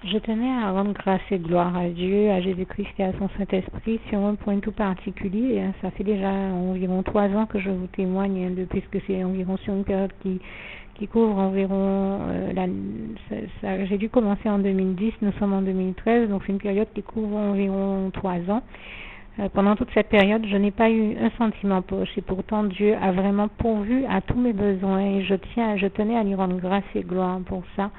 Je tenais à rendre grâce et gloire à Dieu, à Jésus-Christ et à son Saint-Esprit sur un point tout particulier. Ça fait déjà environ 3 ans que je vous témoigne, puisque c'est environ sur une période qui couvre environ... j'ai dû commencer en 2010, nous sommes en 2013, donc c'est une période qui couvre environ 3 ans. Pendant toute cette période, je n'ai pas eu un centime en poche et pourtant Dieu a vraiment pourvu à tous mes besoins et je tenais à lui rendre grâce et gloire pour ça,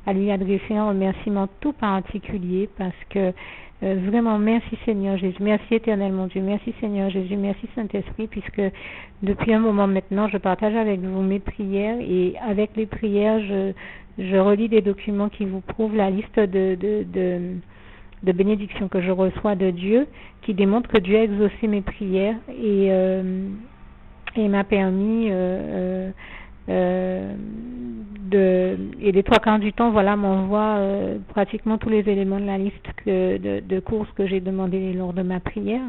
à lui adresser un remerciement tout particulier parce que vraiment merci Seigneur Jésus, merci éternel mon Dieu, merci Seigneur Jésus, merci Saint-Esprit, puisque depuis un moment maintenant je partage avec vous mes prières et avec les prières je relis des documents qui vous prouvent la liste de bénédictions que je reçois de Dieu, qui démontrent que Dieu a exaucé mes prières et m'a permis et les 3/4 du temps, voilà, m'envoie pratiquement tous les éléments de la liste de courses que j'ai demandé lors de ma prière,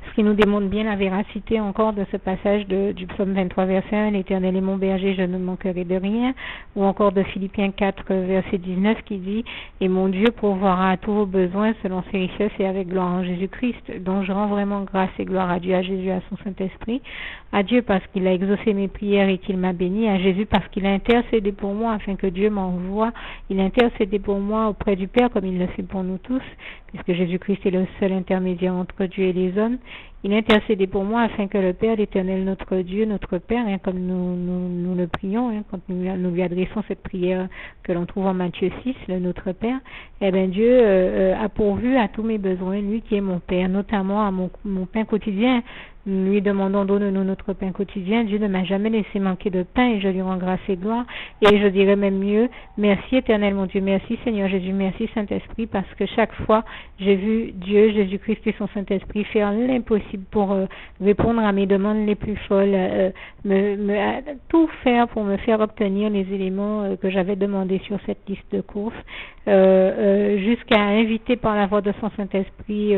ce qui nous démontre bien la véracité encore de ce passage du psaume 23 verset 1, l'Éternel est mon berger, je ne manquerai de rien, ou encore de Philippiens 4 verset 19 qui dit et mon Dieu pourvoira à tous vos besoins selon ses richesses et avec gloire en Jésus-Christ. Donc je rends vraiment grâce et gloire à Dieu, à Jésus, à son Saint-Esprit, à Dieu parce qu'il a exaucé mes prières et qu'il m'a béni, à Jésus parce qu'il a intercédé pour moi afin que Dieu m'envoie. Il a intercédé pour moi auprès du Père comme il le fait pour nous tous, puisque Jésus-Christ est le seul intermédiaire entre Dieu et les hommes. Il a intercédé pour moi afin que le Père, l'Éternel, notre Dieu, notre Père, comme nous le prions, quand nous lui adressons cette prière que l'on trouve en Matthieu 6, le Notre Père, eh bien Dieu a pourvu à tous mes besoins, lui qui est mon Père, notamment à mon pain quotidien. Nous lui demandons donne-nous notre pain quotidien. Dieu ne m'a jamais laissé manquer de pain et je lui rends grâce et gloire. Et je dirais même mieux, merci éternel mon Dieu, merci Seigneur Jésus, merci Saint-Esprit, parce que chaque fois j'ai vu Dieu, Jésus-Christ et son Saint-Esprit faire l'impossible pour répondre à mes demandes les plus folles, tout faire pour me faire obtenir les éléments que j'avais demandés sur cette liste de courses, jusqu'à inviter par la voix de son Saint-Esprit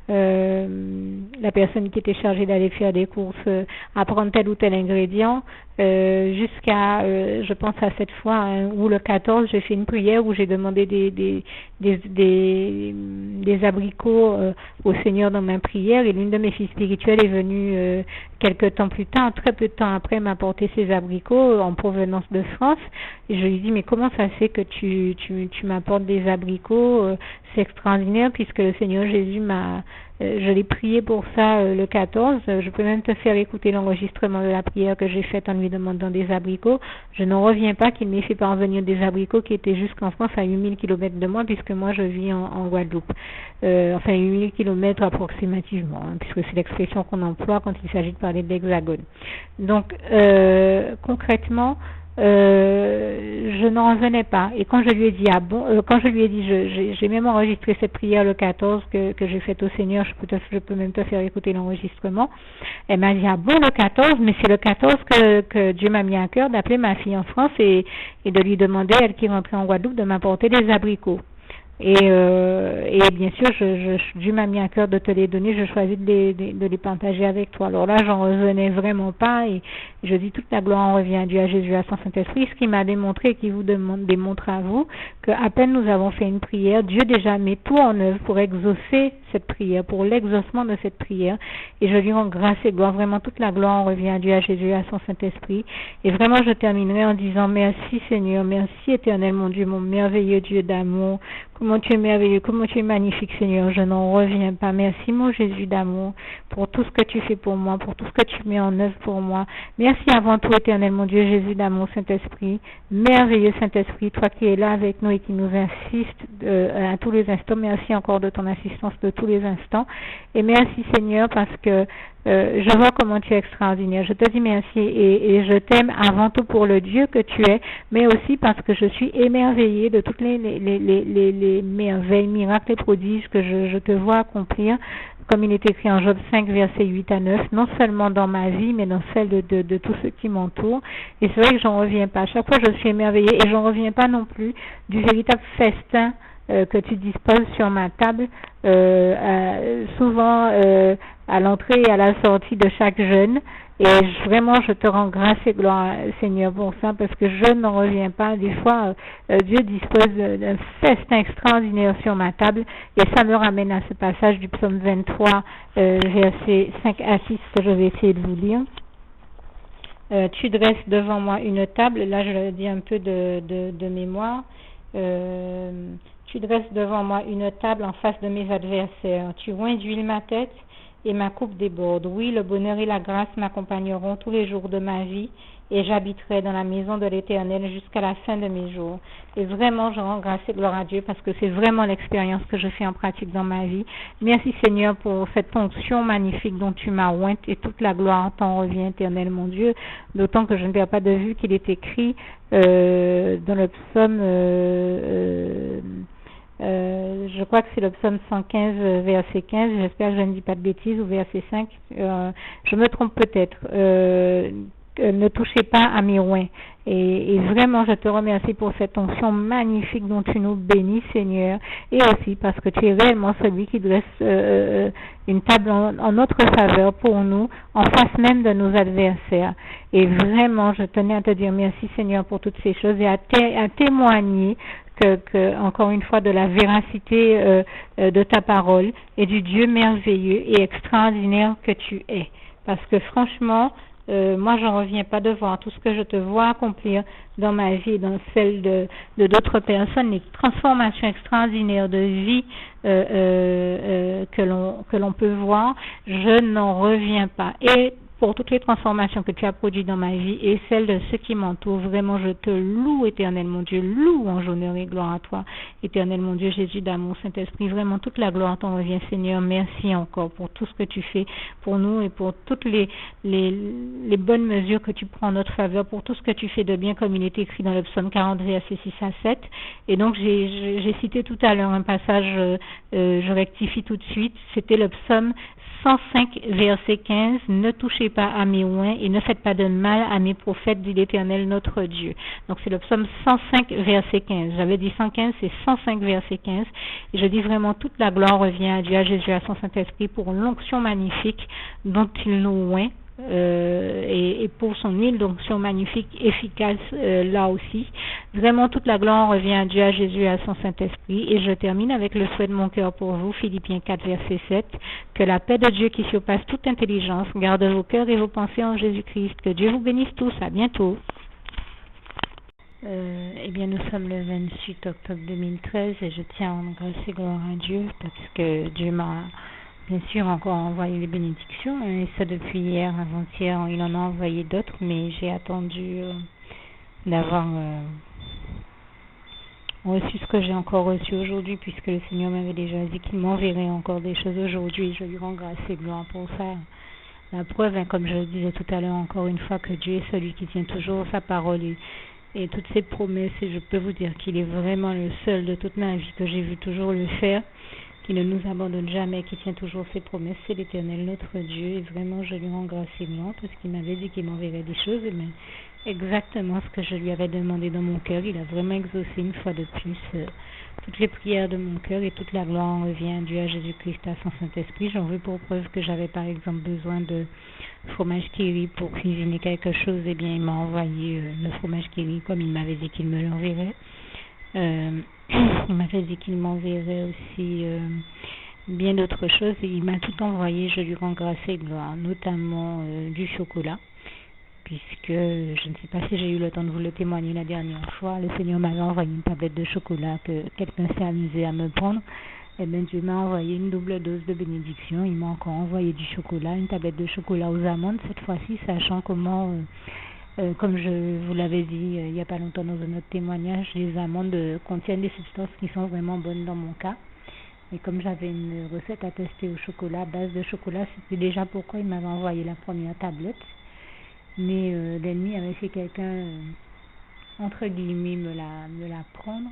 la personne qui était chargée d'aller faire des courses à prendre tel ou tel ingrédient, jusqu'à je pense à cette fois où le 14 j'ai fait une prière où j'ai demandé des abricots au Seigneur dans ma prière, et l'une de mes filles spirituelles est venue quelque temps plus tard, très peu de temps après, m'apporter ces abricots en provenance de France, et je lui dis mais comment ça se fait que tu m'apportes des abricots, c'est extraordinaire puisque le Seigneur Jésus je l'ai prié pour ça le 14. Je peux même te faire écouter l'enregistrement de la prière que j'ai faite en lui demandant des abricots. Je n'en reviens pas qu'il m'ait fait parvenir des abricots qui étaient jusqu'en France à 8000 km de moi, puisque moi je vis en Guadeloupe. Enfin 8000 km approximativement, puisque c'est l'expression qu'on emploie quand il s'agit de parler de l'Hexagone. Donc concrètement, je n'en revenais pas, et quand je lui ai dit j'ai même enregistré cette prière le 14 que j'ai faite au Seigneur, je peux même te faire écouter l'enregistrement. Elle m'a dit le 14, mais c'est le 14 que Dieu m'a mis à cœur d'appeler ma fille en France et de lui demander, elle qui rentrait en Guadeloupe, de m'apporter des abricots. Et bien sûr, Dieu m'a mis à cœur de te les donner, je choisis de les partager avec toi. Alors là, j'en revenais vraiment pas, et je dis toute la gloire en revient à Dieu, à Jésus, à son Saint-Esprit, ce qui m'a démontré et qui vous démontre à vous qu'à peine nous avons fait une prière, Dieu déjà met tout en œuvre pour exaucer cette prière, pour l'exaucement de cette prière, et je lui rends grâce et gloire, vraiment toute la gloire en revient à Dieu, à Jésus, à son Saint-Esprit. Et vraiment, je terminerai en disant merci Seigneur, merci éternel mon Dieu, mon merveilleux Dieu d'amour. Comment tu es merveilleux, comment tu es magnifique Seigneur, je n'en reviens pas. Merci mon Jésus d'amour pour tout ce que tu fais pour moi, pour tout ce que tu mets en œuvre pour moi. Merci avant tout éternel mon Dieu, Jésus d'amour, Saint-Esprit, merveilleux Saint-Esprit, toi qui es là avec nous et qui nous assiste à tous les instants. Merci encore de ton assistance de tous les instants. Et merci Seigneur parce que je vois comment tu es extraordinaire. Je te dis merci et je t'aime avant tout pour le Dieu que tu es, mais aussi parce que je suis émerveillée de toutes les merveilles, miracles et prodiges que je te vois accomplir, comme il est écrit en Job 5, versets 8 à 9, non seulement dans ma vie, mais dans celle de tous ceux qui m'entourent. Et c'est vrai que j'en reviens pas. À chaque fois, je suis émerveillée et j'en reviens pas non plus du véritable festin que tu disposes sur ma table, souvent à l'entrée et à la sortie de chaque jeûne. Et vraiment, je te rends grâce et gloire, Seigneur, pour ça, parce que je n'en reviens pas. Des fois, Dieu dispose d'un festin extraordinaire sur ma table, et ça me ramène à ce passage du psaume 23, versets 5 à 6, que je vais essayer de vous lire. Tu dresses devant moi une table, là je le dis un peu de mémoire, tu dresses devant moi une table en face de mes adversaires, tu oins d'huile ma tête et ma coupe déborde. Oui, le bonheur et la grâce m'accompagneront tous les jours de ma vie et j'habiterai dans la maison de l'Éternel jusqu'à la fin de mes jours. Et vraiment, je rends grâce et gloire à Dieu parce que c'est vraiment l'expérience que je fais en pratique dans ma vie. Merci Seigneur pour cette onction magnifique dont tu m'as ointe et toute la gloire t'en revient, Éternel mon Dieu. D'autant que je ne perds pas de vue qu'il est écrit dans le psaume... je crois que c'est le psaume 115, verset 15, j'espère que je ne dis pas de bêtises, ou verset 5, je me trompe peut-être, ne touchez pas à mes oins. Et vraiment, je te remercie pour cette onction magnifique dont tu nous bénis, Seigneur, et aussi parce que tu es réellement celui qui dresse une table en notre faveur pour nous, en face même de nos adversaires. Et vraiment, je tenais à te dire merci, Seigneur, pour toutes ces choses et à témoigner que, encore une fois, de la véracité de ta parole et du Dieu merveilleux et extraordinaire que tu es. Parce que franchement, moi, j'en reviens pas de voir tout ce que je te vois accomplir dans ma vie et dans celle de d'autres personnes, les transformations extraordinaires de vie que l'on peut voir. Je n'en reviens pas. Et pour toutes les transformations que tu as produites dans ma vie et celles de ceux qui m'entourent, vraiment je te loue, Éternel mon Dieu, louange, honneur et gloire à toi, Éternel mon Dieu, Jésus d'amour, Saint-Esprit, vraiment toute la gloire t'en revient, Seigneur. Merci encore pour tout ce que tu fais pour nous et pour toutes les bonnes mesures que tu prends en notre faveur, pour tout ce que tu fais de bien, comme il est écrit dans le psaume 40, verset 6 à 7. Et donc j'ai cité tout à l'heure un passage, je rectifie tout de suite, c'était le psaume 105, verset 15, ne touchez pas à mes oins et ne faites pas de mal à mes prophètes, dit l'Éternel notre Dieu. Donc c'est le psaume 105, verset 15. J'avais dit 115, c'est 105, verset 15. Et je dis vraiment, toute la gloire revient à Dieu, à Jésus, à son Saint-Esprit pour l'onction magnifique dont il nous oint. Et pour son huile d'onction magnifique, efficace là aussi. Vraiment, toute la gloire revient à Dieu, à Jésus et à son Saint-Esprit. Et je termine avec le souhait de mon cœur pour vous, Philippiens 4, verset 7. Que la paix de Dieu qui surpasse toute intelligence garde vos cœurs et vos pensées en Jésus-Christ. Que Dieu vous bénisse tous. À bientôt. Eh bien, nous sommes le 28 octobre 2013 et je tiens à rendre grâce et gloire à Dieu parce que Dieu m'a bien sûr encore envoyé les bénédictions, et ça depuis hier, avant-hier, il en a envoyé d'autres, mais j'ai attendu d'avoir reçu ce que j'ai encore reçu aujourd'hui, puisque le Seigneur m'avait déjà dit qu'il m'enverrait encore des choses aujourd'hui. Je lui rends grâce et gloire pour ça. La preuve, comme je le disais tout à l'heure, encore une fois, que Dieu est celui qui tient toujours sa parole et toutes ses promesses, et je peux vous dire qu'il est vraiment le seul de toute ma vie que j'ai vu toujours le faire, qui ne nous abandonne jamais, qui tient toujours ses promesses, c'est l'Éternel notre Dieu, et vraiment je lui rends grâce et gloire parce qu'il m'avait dit qu'il m'enverrait des choses, mais exactement ce que je lui avais demandé dans mon cœur, il a vraiment exaucé une fois de plus toutes les prières de mon cœur, et toute la gloire en revient à Dieu, à Jésus-Christ, à son Saint-Esprit. J'en veux pour preuve que j'avais par exemple besoin de fromage Kiri pour cuisiner quelque chose, et bien il m'a envoyé le fromage Kiri comme il m'avait dit qu'il me l'enverrait. Il m'avait dit qu'il m'enverrait aussi bien d'autres choses, et il m'a tout envoyé. Je lui rends grâce et gloire, notamment du chocolat, puisque je ne sais pas si j'ai eu le temps de vous le témoigner la dernière fois. Le Seigneur m'avait envoyé une tablette de chocolat que quelqu'un s'est amusé à me prendre. Et bien Dieu m'a envoyé une double dose de bénédiction. Il m'a encore envoyé du chocolat, une tablette de chocolat aux amandes cette fois-ci, sachant comment comme je vous l'avais dit il n'y a pas longtemps dans un autre témoignage, les amandes contiennent des substances qui sont vraiment bonnes dans mon cas. Et comme j'avais une recette à tester au chocolat, à base de chocolat, c'était déjà pourquoi il m'avait envoyé la première tablette. Mais l'ennemi avait fait quelqu'un, entre guillemets, me la prendre.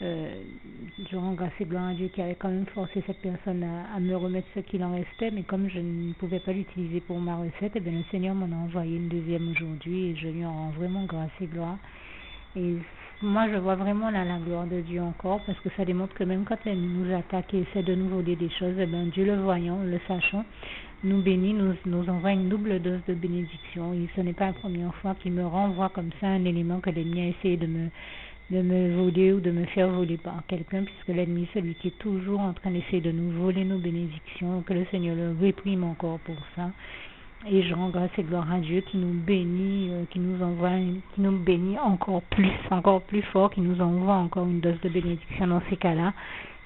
Je rends grâce et gloire à Dieu qui avait quand même forcé cette personne à me remettre ce qu'il en restait, mais comme je ne pouvais pas l'utiliser pour ma recette, et bien le Seigneur m'en a envoyé une deuxième aujourd'hui, et je lui en rends vraiment grâce et gloire. Et moi, je vois vraiment là la gloire de Dieu encore, parce que ça démontre que même quand l'ennemi nous attaque et essaie de nous voler des choses, eh ben, Dieu le voyant, le sachant, nous bénit, nous envoie une double dose de bénédiction. Et ce n'est pas la première fois qu'il me renvoie comme ça un élément que l'ennemi a essayé de me voler ou de me faire voler par quelqu'un, puisque l'ennemi, celui qui est toujours en train d'essayer de nous voler nos bénédictions, que le Seigneur le réprime encore pour ça. Et je rends grâce et gloire à Dieu qui nous bénit, qui nous envoie, qui nous bénit encore plus fort, qui nous envoie encore une dose de bénédiction dans ces cas-là.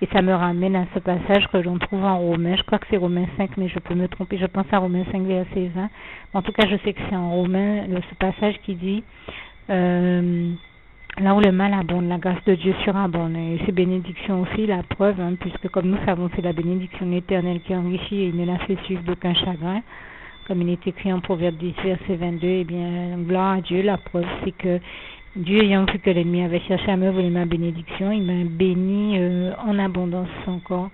Et ça me ramène à ce passage que l'on trouve en Romains, je crois que c'est Romains 5, mais je peux me tromper, je pense à Romains 5, verset 20. En tout cas, je sais que c'est en Romains, ce passage qui dit, là où le mal abonde, la grâce de Dieu surabonde. Et ces bénédictions aussi, la preuve, puisque comme nous savons, c'est la bénédiction éternelle qui enrichit et il ne la fait suivre d'aucun chagrin. Comme il est écrit en Proverbe 10, verset 22, eh bien, gloire à Dieu, la preuve, c'est que Dieu, ayant vu que l'ennemi avait cherché à me voler ma bénédiction, il m'a béni en abondance encore.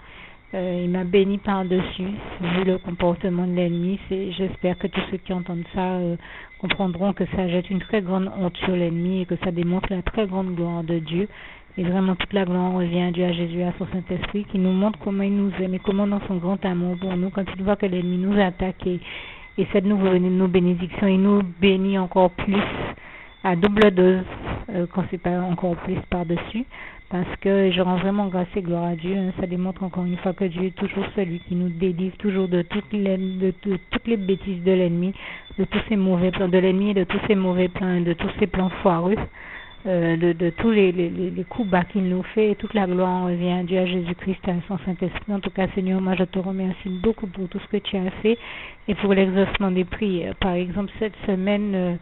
Il m'a béni par-dessus, vu le comportement de l'ennemi. J'espère que tous ceux qui entendent ça comprendront que ça jette une très grande honte sur l'ennemi et que ça démontre la très grande gloire de Dieu. Et vraiment, toute la gloire revient à Dieu, à Jésus, à son Saint-Esprit, qui nous montre comment il nous aime et comment dans son grand amour pour nous, quand il voit que l'ennemi nous attaque et essaie de nous voler nos bénédictions, il nous bénit encore plus à double dose, quand c'est pas encore plus par-dessus, parce que je rends vraiment grâce et gloire à Dieu. Ça démontre encore une fois que Dieu est toujours celui qui nous délivre toujours de toutes les bêtises de l'ennemi, de tous ces mauvais plans de l'ennemi, de tous ces mauvais plans, de tous ces plans foireux, de tous les coups bas qu'il nous fait. Et toute la gloire revient à Dieu, à Jésus-Christ, à son Saint-Esprit. En tout cas, Seigneur, moi je te remercie beaucoup pour tout ce que tu as fait et pour l'exaucement des prières. Par exemple, cette semaine,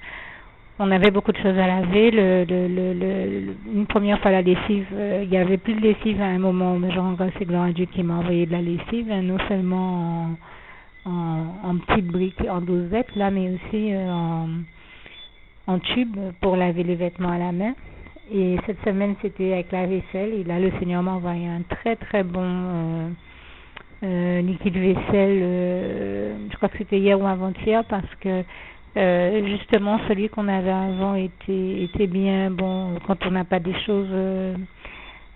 on avait beaucoup de choses à laver. Une première fois la lessive, il n'y avait plus de lessive à un moment, mais je rends grâce et gloire à Dieu qui m'a envoyé de la lessive, non seulement en petites briques, en dosettes, là, mais aussi en tube pour laver les vêtements à la main. Et cette semaine, c'était avec la vaisselle. Et là, le Seigneur m'a envoyé un très très bon liquide vaisselle. Je crois que c'était hier ou avant-hier, parce que justement, celui qu'on avait avant était bien bon quand on n'a pas des choses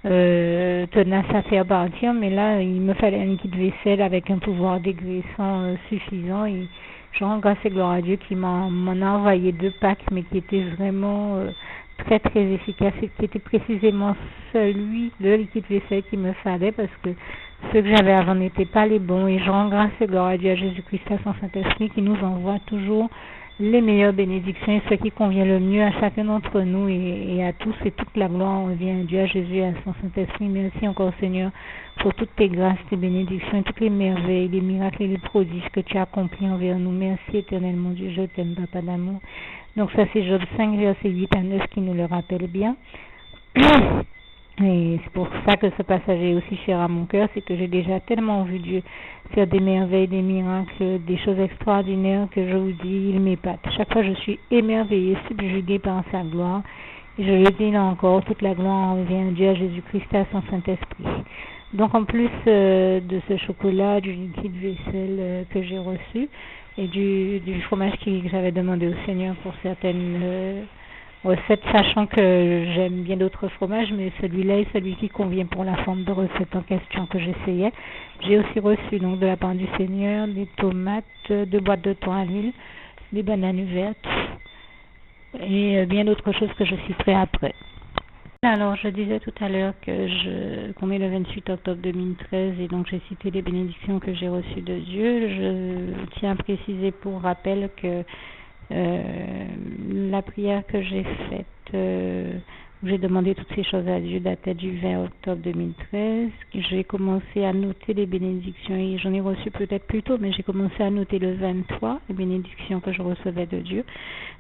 tenaces à faire partir. Mais là, il me fallait un liquide vaisselle avec un pouvoir dégraissant suffisant. Et je rends grâce et gloire à Dieu qui m'en a envoyé 2 packs, mais qui étaient vraiment très très efficaces et qui était précisément le liquide vaisselle qu'il me fallait, parce que ceux que j'avais avant n'étaient pas les bons. Et je rends grâce et gloire à Dieu, à Jésus-Christ, à son Saint-Esprit, qui nous envoie toujours les meilleures bénédictions et ce qui convient le mieux à chacun d'entre nous et à tous. Et toute la gloire revient à Dieu, à Jésus, à son Saint-Esprit. Merci encore, Seigneur, pour toutes tes grâces, tes bénédictions, et toutes les merveilles, les miracles et les prodiges que tu as accomplis envers nous. Merci éternellement, Dieu, je t'aime, Papa d'amour. Donc ça, c'est Job 5, verset 8 à 9 qui nous le rappelle bien. Et c'est pour ça que ce passage est aussi cher à mon cœur, c'est que j'ai déjà tellement vu Dieu faire des merveilles, des miracles, des choses extraordinaires, que je vous dis, il m'épate. Chaque fois, je suis émerveillée, subjuguée par sa gloire. Et je le dis là encore, toute la gloire revient à Dieu, à Jésus-Christ, à son Saint-Esprit. Donc en plus de ce chocolat, du liquide vaisselle que j'ai reçu, et du fromage que j'avais demandé au Seigneur pour certaines recette, sachant que j'aime bien d'autres fromages, mais celui-là est celui qui convient pour la forme de recette en question que j'essayais. J'ai aussi reçu donc de la part du Seigneur des tomates, 2 boîtes de thon à l'huile, des bananes vertes et bien d'autres choses que je citerai après. Alors, je disais tout à l'heure qu'on est le 28 octobre 2013 et donc j'ai cité les bénédictions que j'ai reçues de Dieu. Je tiens à préciser pour rappel que la prière que j'ai faite, où j'ai demandé toutes ces choses à Dieu, datait du 20 octobre 2013. J'ai commencé à noter les bénédictions, et j'en ai reçu peut-être plus tôt, mais j'ai commencé à noter le 23, les bénédictions que je recevais de Dieu.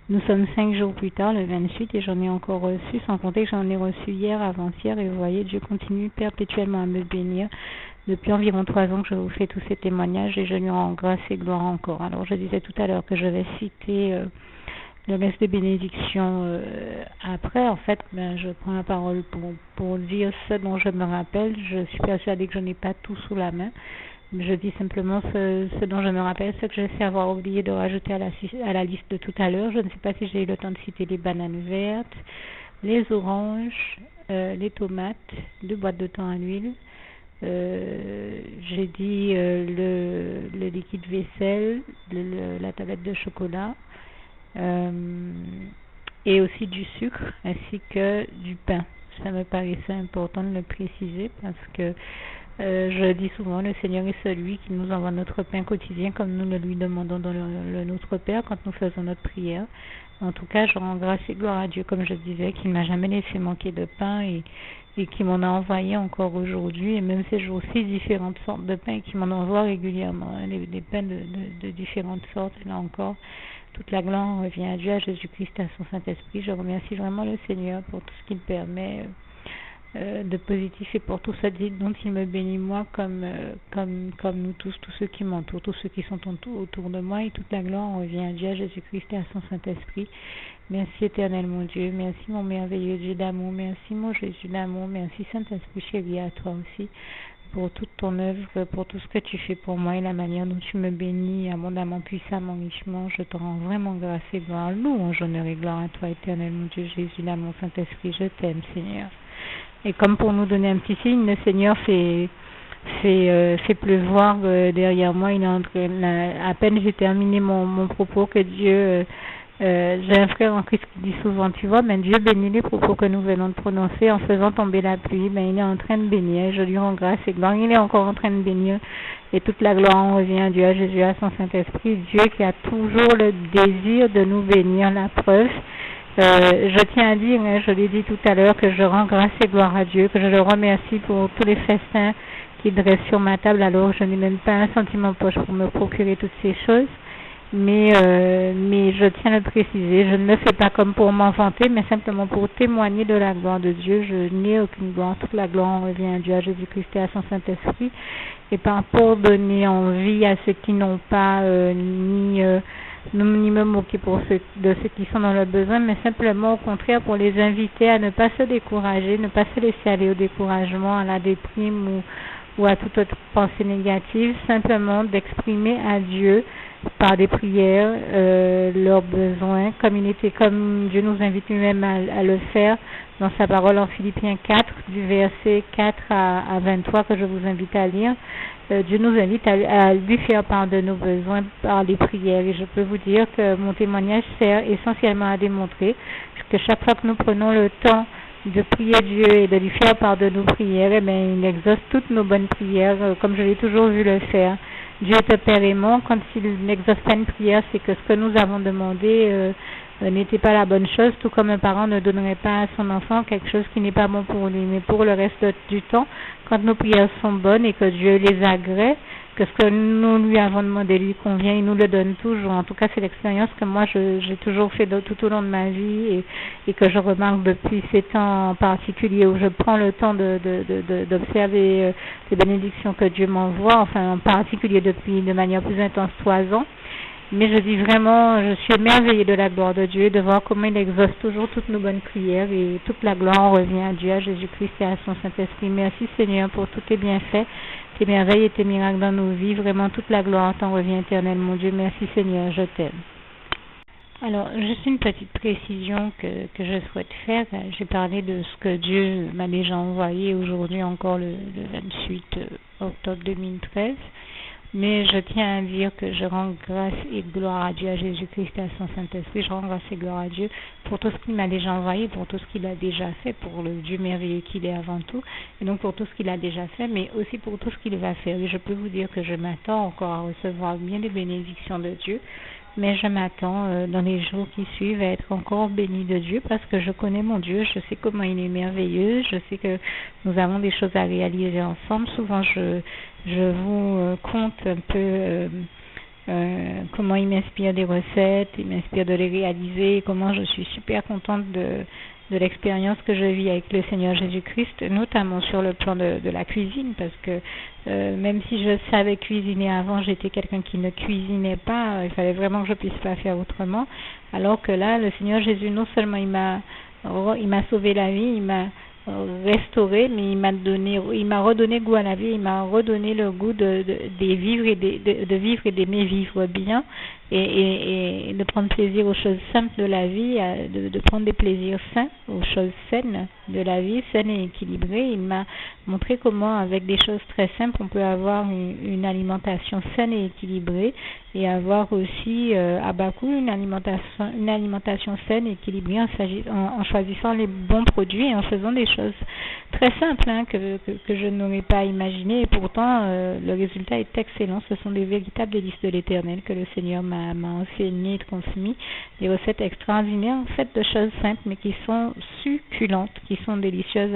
Nous sommes 5 jours plus tard, le 28, et j'en ai encore reçu, sans compter que j'en ai reçu hier, avant-hier, et vous voyez, Dieu continue perpétuellement à me bénir. Depuis environ 3 ans que je vous fais tous ces témoignages, et je lui rends grâce et gloire encore. Alors, je disais tout à l'heure que je vais citer le reste des bénédictions après. En fait, je prends la parole pour dire ce dont je me rappelle. Je suis persuadée que je n'ai pas tout sous la main. Je dis simplement ce dont je me rappelle, ce que je sais avoir oublié de rajouter à la liste de tout à l'heure. Je ne sais pas si j'ai eu le temps de citer les bananes vertes, les oranges, les tomates, 2 boîtes de thon à l'huile. J'ai dit le liquide vaisselle, la tablette de chocolat, et aussi du sucre ainsi que du pain. Ça me paraissait important de le préciser parce que je dis souvent, le Seigneur est celui qui nous envoie notre pain quotidien comme nous le lui demandons dans le Notre Père quand nous faisons notre prière. En tout cas, je rends grâce et gloire à Dieu, comme je disais, qu'il ne m'a jamais laissé manquer de pain et qui m'en a envoyé encore aujourd'hui, et même ces jours-ci, différentes sortes de pains qui m'en envoient régulièrement, hein, des pains de différentes sortes. Et là encore, toute la gloire revient à Dieu, à Jésus-Christ, à son Saint-Esprit. Je remercie vraiment le Seigneur pour tout ce qu'il permet de positif et pour tout ça dont il me bénit moi comme nous tous ceux qui m'entourent, tous ceux qui sont autour de moi, et toute la gloire revient à Dieu, à Jésus-Christ et à son Saint-Esprit. Merci éternel mon Dieu, merci mon merveilleux Dieu d'amour, merci mon Jésus d'amour, merci Saint-Esprit chéri, à toi aussi pour toute ton œuvre, pour tout ce que tu fais pour moi et la manière dont tu me bénis abondamment, puissamment, richement. Je te rends vraiment grâce et gloire, louange, honneur et gloire à toi éternel mon Dieu, Jésus d'amour, Saint-Esprit, je t'aime Seigneur. Et comme pour nous donner un petit signe, le Seigneur fait pleuvoir derrière moi. Il est en train, à peine j'ai terminé mon propos que Dieu, j'ai un frère en Christ qui dit souvent, tu vois, ben Dieu bénit les propos que nous venons de prononcer en faisant tomber la pluie. Ben il est en train de bénir. Je lui rends grâce et gloire. Il est encore en train de bénir. Et toute la gloire en revient à Dieu, à Jésus, à son Saint-Esprit. Dieu qui a toujours le désir de nous bénir. La preuve. Je tiens à dire, je l'ai dit tout à l'heure, que je rends grâce et gloire à Dieu, que je le remercie pour tous les festins qu'il dresse sur ma table, alors je n'ai même pas un centime en poche pour me procurer toutes ces choses. Mais je tiens à le préciser, je ne le fais pas comme pour m'en vanter, mais simplement pour témoigner de la gloire de Dieu. Je n'ai aucune gloire, toute la gloire revient à Dieu, à Jésus-Christ et à son Saint-Esprit, et pas pour donner envie à ceux qui n'ont pas ni me moquer de ceux qui sont dans le besoin, mais simplement au contraire pour les inviter à ne pas se décourager, ne pas se laisser aller au découragement, à la déprime ou à toute autre pensée négative, simplement d'exprimer à Dieu par des prières leurs besoins, comme Dieu nous invite lui-même à le faire dans sa parole en Philippiens 4, du verset 4 à 23 que je vous invite à lire. Dieu nous invite à lui faire part de nos besoins par les prières. Et je peux vous dire que mon témoignage sert essentiellement à démontrer que chaque fois que nous prenons le temps de prier Dieu et de lui faire part de nos prières, eh bien, il exauce toutes nos bonnes prières, comme je l'ai toujours vu le faire. Dieu est Père aimant. Quand il n'exauce pas une prière, c'est que ce que nous avons demandé n'était pas la bonne chose, tout comme un parent ne donnerait pas à son enfant quelque chose qui n'est pas bon pour lui. Mais pour le reste du temps, quand nos prières sont bonnes et que Dieu les agrée, que ce que nous lui avons demandé lui convient, il nous le donne toujours. En tout cas, c'est l'expérience que moi j'ai toujours fait tout au long de ma vie et que je remarque depuis ces temps en particulier où je prends le temps d'observer les bénédictions que Dieu m'envoie, enfin en particulier depuis de manière plus intense 3 ans. Mais je dis vraiment, je suis émerveillée de la gloire de Dieu, de voir comment il exauce toujours toutes nos bonnes prières et toute la gloire revient à Dieu, à Jésus-Christ et à son Saint-Esprit. Merci Seigneur pour tous tes bienfaits, tes merveilles et tes miracles dans nos vies. Vraiment toute la gloire t'en revient éternel, mon Dieu. Merci Seigneur, je t'aime. Alors, juste une petite précision que je souhaite faire. J'ai parlé de ce que Dieu m'a déjà envoyé aujourd'hui encore le 28 octobre 2013. Mais je tiens à dire que je rends grâce et gloire à Dieu, à Jésus-Christ et à son Saint-Esprit. Je rends grâce et gloire à Dieu pour tout ce qu'il m'a déjà envoyé, pour tout ce qu'il a déjà fait, pour le Dieu merveilleux qu'il est avant tout, et donc pour tout ce qu'il a déjà fait, mais aussi pour tout ce qu'il va faire. Et je peux vous dire que je m'attends encore à recevoir bien des bénédictions de Dieu, mais je m'attends dans les jours qui suivent à être encore béni de Dieu parce que je connais mon Dieu, je sais comment il est merveilleux, je sais que nous avons des choses à réaliser ensemble. Souvent je vous conte un peu comment il m'inspire des recettes, il m'inspire de les réaliser, comment je suis super contente de l'expérience que je vis avec le Seigneur Jésus-Christ, notamment sur le plan de la cuisine, parce que même si je savais cuisiner avant, j'étais quelqu'un qui ne cuisinait pas, il fallait vraiment que je puisse pas faire autrement, alors que là, le Seigneur Jésus, non seulement il m'a sauvé la vie, il m'a restauré, mais il m'a redonné goût à la vie, il m'a redonné le goût de vivre et d'aimer vivre bien, et de prendre plaisir aux choses simples de la vie, de prendre des plaisirs sains aux choses saines de la vie, saines et équilibrées. Il m'a montré comment avec des choses très simples on peut avoir une alimentation saine et équilibrée et avoir aussi à bas coût une alimentation saine et équilibrée en choisissant les bons produits et en faisant des choses très simples que je n'aurais pas imaginé et pourtant le résultat est excellent. Ce sont des véritables délices de l'Éternel que le Seigneur m'a enseigné et transmis, des recettes extraordinaires faites de choses simples mais qui sont succulentes, qui sont délicieuses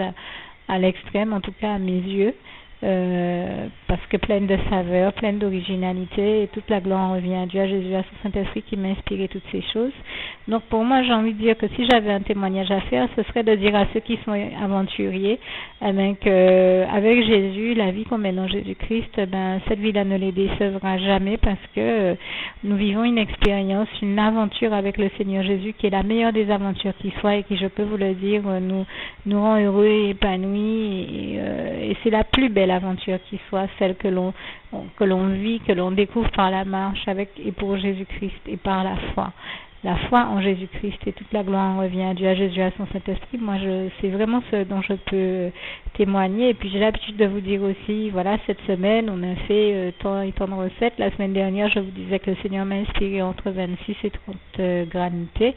à l'extrême, en tout cas à mes yeux. Parce que pleine de saveur, pleine d'originalité, et toute la gloire revient à Dieu, à Jésus, à son Saint-Esprit qui m'a inspiré toutes ces choses. Donc pour moi, j'ai envie de dire que si j'avais un témoignage à faire, ce serait de dire à ceux qui sont aventuriers, avec Jésus, la vie qu'on mène en Jésus-Christ, cette vie-là ne les décevra jamais parce que nous vivons une expérience, une aventure avec le Seigneur Jésus qui est la meilleure des aventures qui soit et qui, je peux vous le dire, nous rend heureux et épanouis et c'est la plus belle aventure qui soit, celle que l'on vit, que l'on découvre par la marche avec et pour Jésus-Christ et par la foi. La foi en Jésus-Christ et toute la gloire revient à Dieu, à Jésus, à son Saint-Esprit. Moi, c'est vraiment ce dont je peux témoigner. Et puis, j'ai l'habitude de vous dire aussi, voilà, cette semaine, on a fait tant et tant de recettes. La semaine dernière, je vous disais que le Seigneur m'a inspiré entre 26 et 30 granités.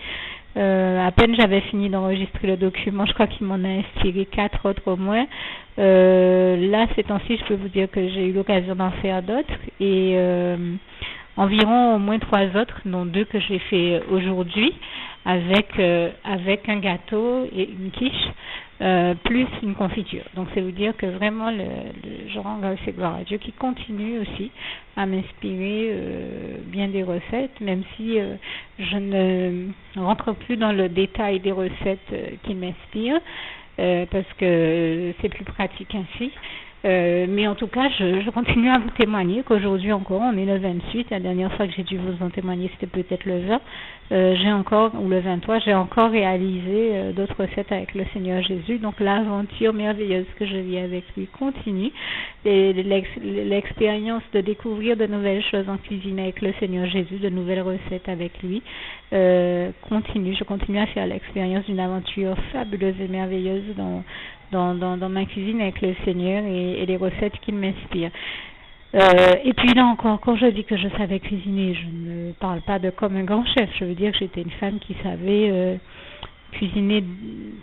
À peine j'avais fini d'enregistrer le document, je crois qu'il m'en a inspiré 4 autres au moins. Là, ces temps-ci, je peux vous dire que j'ai eu l'occasion d'en faire d'autres et environ au moins 3 autres, dont 2 que j'ai fait aujourd'hui avec un gâteau et une quiche, plus une confiture. Donc c'est vous dire que vraiment je rends grâce et gloire à Dieu qui continue aussi à m'inspirer bien des recettes, même si je ne rentre plus dans le détail des recettes qui m'inspirent, parce que c'est plus pratique ainsi. Mais en tout cas, je continue à vous témoigner qu'aujourd'hui encore, on est le 28. La dernière fois que j'ai dû vous en témoigner, c'était peut-être le 20. Ou le 23, j'ai encore réalisé d'autres recettes avec le Seigneur Jésus. Donc l'aventure merveilleuse que je vis avec lui continue. Et l'expérience de découvrir de nouvelles choses en cuisine avec le Seigneur Jésus, de nouvelles recettes avec lui, continue. Je continue à faire l'expérience d'une aventure fabuleuse et merveilleuse dans ma cuisine avec le Seigneur et les recettes qui m'inspirent. Et puis là encore, quand je dis que je savais cuisiner, je ne parle pas de comme un grand chef. Je veux dire que j'étais une femme qui savait cuisiner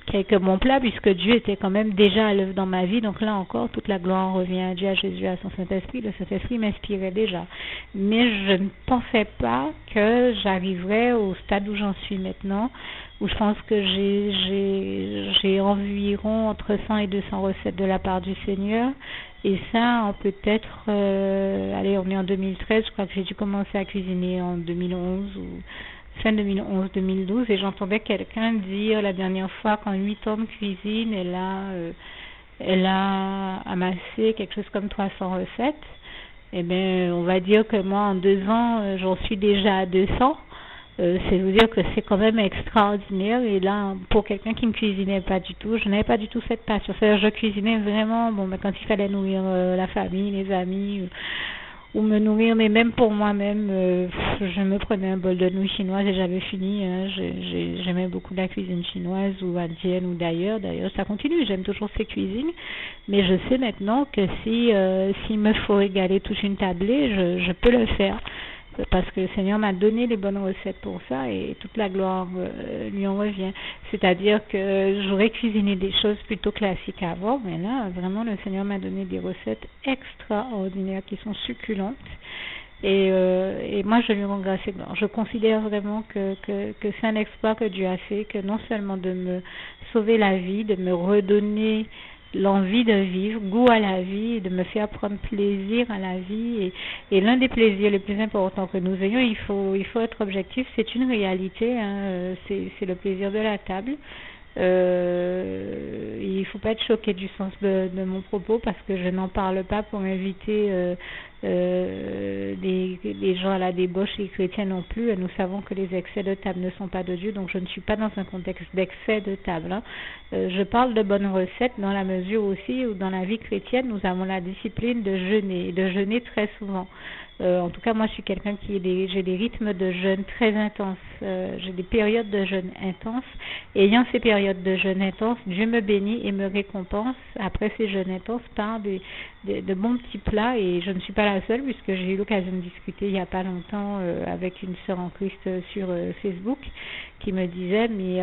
quelques bons plats, puisque Dieu était quand même déjà à l'œuvre dans ma vie. Donc là encore, toute la gloire revient à Dieu, à Jésus, à son Saint-Esprit. Le Saint-Esprit m'inspirait déjà. Mais je ne pensais pas que j'arriverais au stade où j'en suis maintenant, où je pense que j'ai environ entre 100 et 200 recettes de la part du Seigneur. Et ça, en peut-être, on est en 2013, je crois que j'ai dû commencer à cuisiner en 2011 ou fin 2011-2012, et j'entendais quelqu'un dire la dernière fois qu'en 8 ans de cuisine, elle a amassé quelque chose comme 300 recettes. Eh bien, on va dire que moi, en 2 ans, j'en suis déjà à 200. C'est vous dire que c'est quand même extraordinaire. Et là, pour quelqu'un qui ne cuisinait pas du tout, je n'avais pas du tout cette passion. C'est-à-dire, je cuisinais vraiment, quand il fallait nourrir la famille, les amis, ou me nourrir, mais même pour moi-même, je me prenais un bol de nouilles chinoises et j'avais fini. J'aimais beaucoup la cuisine chinoise ou indienne ou d'ailleurs. D'ailleurs, ça continue. J'aime toujours ces cuisines, mais je sais maintenant que s'il me faut régaler toute une tablée, je peux le faire. Parce que le Seigneur m'a donné les bonnes recettes pour ça et toute la gloire lui en revient. C'est-à-dire que j'aurais cuisiné des choses plutôt classiques avant, mais là, vraiment, le Seigneur m'a donné des recettes extraordinaires qui sont succulentes. Et moi, je lui rends grâce et gloire. Je considère vraiment que c'est un exploit que Dieu a fait, que non seulement de me sauver la vie, de me redonner l'envie de vivre, goût à la vie, de me faire prendre plaisir à la vie. Et l'un des plaisirs les plus importants que nous ayons, il faut être objectif, c'est une réalité, c'est le plaisir de la table. Il ne faut pas être choqué du sens de mon propos parce que je n'en parle pas pour inviter des gens à la débauche, les chrétiens non plus. Nous savons que les excès de table ne sont pas de Dieu, donc je ne suis pas dans un contexte d'excès de table. Je parle de bonnes recettes dans la mesure aussi où dans la vie chrétienne, nous avons la discipline de jeûner très souvent. En tout cas, moi, je suis quelqu'un j'ai des rythmes de jeûne très intenses. J'ai des périodes de jeûne intenses. Et ayant ces périodes de jeûne intenses, Dieu me bénit et me récompense après ces jeûnes intenses par de bons petits plats. Et je ne suis pas la seule, puisque j'ai eu l'occasion de discuter il n'y a pas longtemps avec une sœur en Christ sur Facebook qui me disait, mais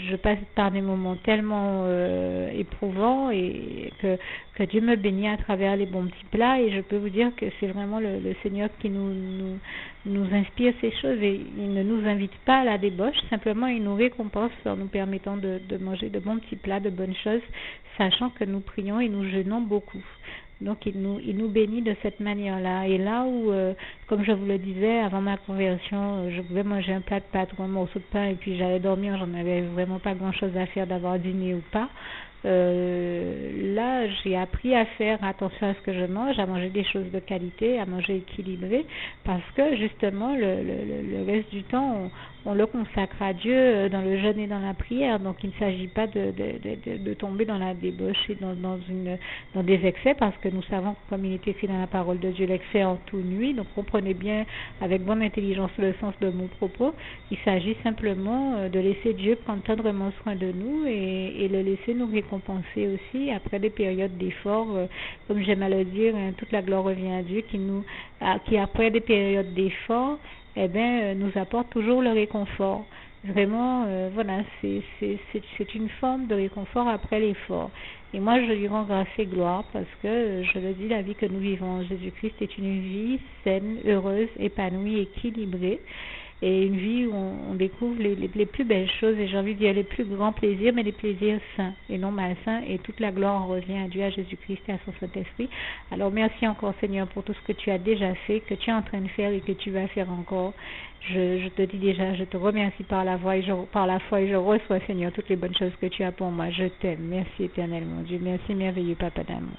je passe par des moments tellement éprouvants et que Dieu me bénit à travers les bons petits plats, et je peux vous dire que c'est vraiment le Seigneur qui nous inspire ces choses, et il ne nous invite pas à la débauche, simplement il nous récompense en nous permettant de manger de bons petits plats, de bonnes choses, sachant que nous prions et nous jeûnons beaucoup. Donc il nous bénit de cette manière-là. Et là où, comme je vous le disais, avant ma conversion, je pouvais manger un plat de pâtes ou un morceau de pain et puis j'allais dormir, j'en avais vraiment pas grand-chose à faire d'avoir dîné ou pas. Là, j'ai appris à faire attention à ce que je mange, à manger des choses de qualité, à manger équilibré, parce que justement, le reste du temps, on le consacre à Dieu dans le jeûne et dans la prière. Donc, il ne s'agit pas de tomber dans la débauche et dans des excès, parce que nous savons, comme il est écrit dans la parole de Dieu, l'excès en tout nuit. Donc, comprenez bien avec bonne intelligence le sens de mon propos. Il s'agit simplement de laisser Dieu prendre tendrement soin de nous et le laisser nous récompenser aussi après des périodes d'effort. Comme j'aime à le dire, toute la gloire revient à Dieu qui après des périodes d'effort, nous apporte toujours le réconfort. Vraiment, voilà, c'est une forme de réconfort après l'effort. Et moi, je lui rends grâce et gloire parce que, je le dis, la vie que nous vivons en Jésus-Christ est une vie saine, heureuse, épanouie, équilibrée. Et une vie où on découvre les plus belles choses, et j'ai envie de dire les plus grands plaisirs, mais les plaisirs sains et non malsains, et toute la gloire revient à Dieu, à Jésus-Christ et à son Saint-Esprit. Alors merci encore Seigneur pour tout ce que tu as déjà fait, que tu es en train de faire et que tu vas faire encore. Je te dis déjà, je te remercie par la foi et je reçois Seigneur toutes les bonnes choses que tu as pour moi. Je t'aime. Merci éternel mon Dieu. Merci merveilleux Papa d'amour.